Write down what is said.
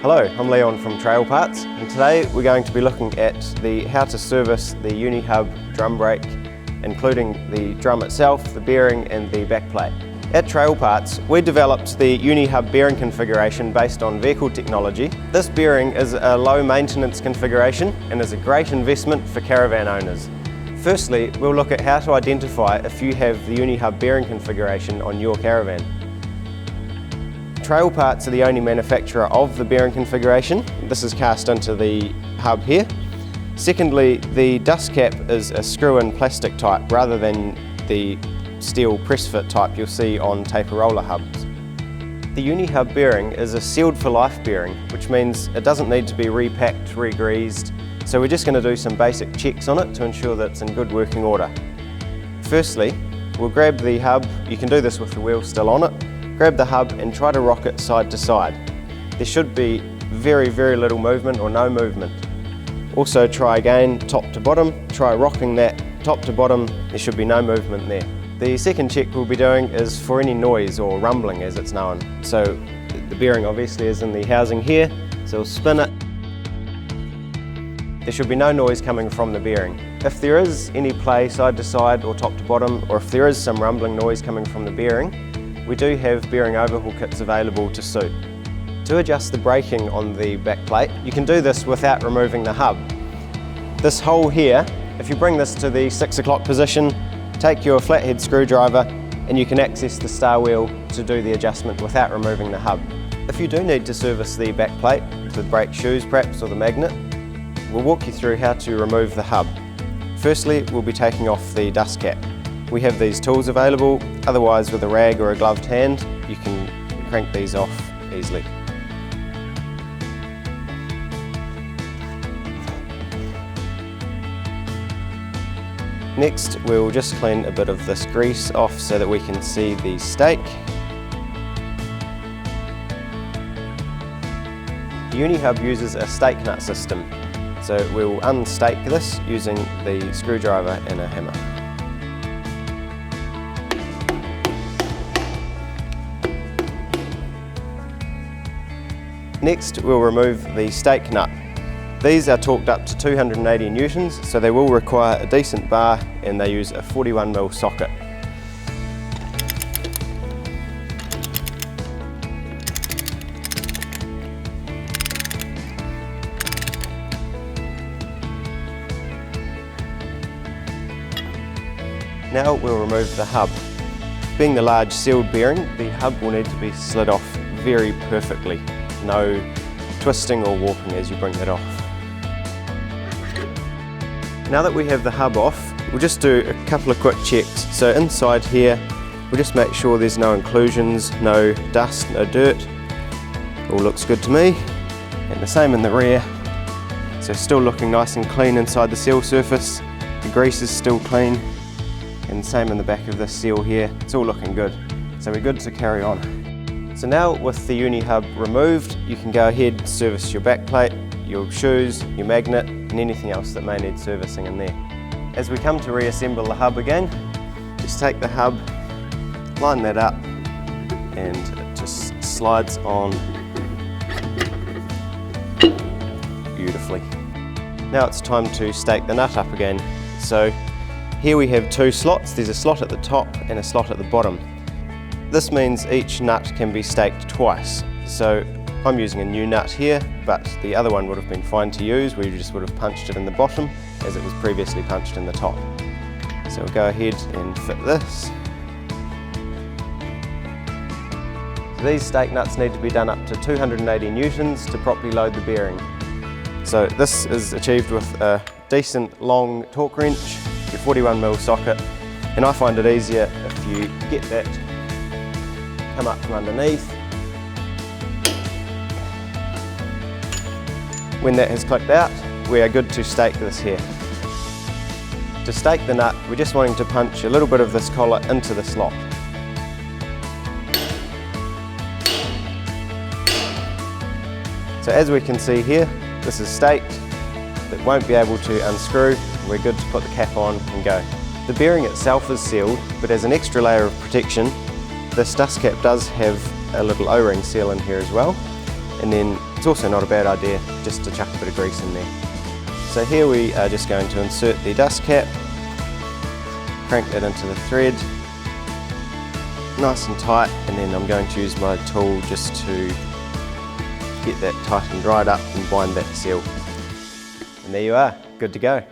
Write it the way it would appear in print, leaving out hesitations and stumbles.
Hello, I'm Leon from Trail Parts, and today we're going to be looking at how to service the Uni Hub drum brake, including the drum itself, the bearing and the backplate. At Trail Parts, we developed the Uni Hub bearing configuration based on vehicle technology. This bearing is a low maintenance configuration and is a great investment for caravan owners. Firstly, we'll look at how to identify if you have the Uni Hub bearing configuration on your caravan. Trail Parts are the only manufacturer of the bearing configuration. This is cast into the hub here. Secondly, the dust cap is a screw-in plastic type rather than the steel press-fit type you'll see on taper roller hubs. The Uni Hub bearing is a sealed for life bearing, which means it doesn't need to be repacked, re-greased, so we're just going to do some basic checks on it to ensure that it's in good working order. Firstly, we'll grab the hub. You can do this with the wheel still on it. Grab the hub and try to rock it side to side. There should be very little movement or no movement. Also try again top to bottom, try rocking that top to bottom, there should be no movement there. The second check we'll be doing is for any noise or rumbling as it's known. So the bearing obviously is in the housing here, so we'll spin it. There should be no noise coming from the bearing. If there is any play side to side or top to bottom, or if there is some rumbling noise coming from the bearing, we do have bearing overhaul kits available to suit. To adjust the braking on the back plate, you can do this without removing the hub. This hole here, if you bring this to the 6 o'clock position, take your flathead screwdriver and you can access the star wheel to do the adjustment without removing the hub. If you do need to service the back plate with brake shoes perhaps or the magnet, we'll walk you through how to remove the hub. Firstly, we'll be taking off the dust cap. We have these tools available, otherwise with a rag or a gloved hand, you can crank these off easily. Next, we'll just clean a bit of this grease off so that we can see the stake. The Uni Hub uses a stake nut system, so we'll unstake this using the screwdriver and a hammer. Next, we'll remove the stake nut. These are torqued up to 280 newtons, so they will require a decent bar and they use a 41mm socket. Now we'll remove the hub. Being the large sealed bearing, the hub will need to be slid off very perfectly. No twisting or warping as you bring that off. Now that we have the hub off, we'll just do a couple of quick checks. So inside here, we'll just make sure there's no inclusions, no dust, no dirt. All looks good to me. And the same in the rear. So still looking nice and clean inside the seal surface. The grease is still clean. And same in the back of this seal here. It's all looking good. So we're good to carry on. So now with the Uni Hub removed, you can go ahead and service your back plate, your shoes, your magnet and anything else that may need servicing in there. As we come to reassemble the hub again, just take the hub, line that up and it just slides on beautifully. Now it's time to stake the nut up again. So here we have two slots, there's a slot at the top and a slot at the bottom. This means each nut can be staked twice. So I'm using a new nut here, but the other one would have been fine to use. We just would have punched it in the bottom as it was previously punched in the top. So we'll go ahead and fit this. So these stake nuts need to be done up to 280 newtons to properly load the bearing. So this is achieved with a decent long torque wrench, your 41mm socket, and I find it easier if you get that come up from underneath. When that has clicked out, we are good to stake this here. To stake the nut, we're just wanting to punch a little bit of this collar into the slot. So as we can see here, this is staked. It won't be able to unscrew. We're good to put the cap on and go. The bearing itself is sealed, but as an extra layer of protection, this dust cap does have a little O-ring seal in here as well. And then it's also not a bad idea just to chuck a bit of grease in there. So here we are just going to insert the dust cap, crank that into the thread, nice and tight, and then I'm going to use my tool just to get that tightened right up and bind that seal. And there you are, good to go.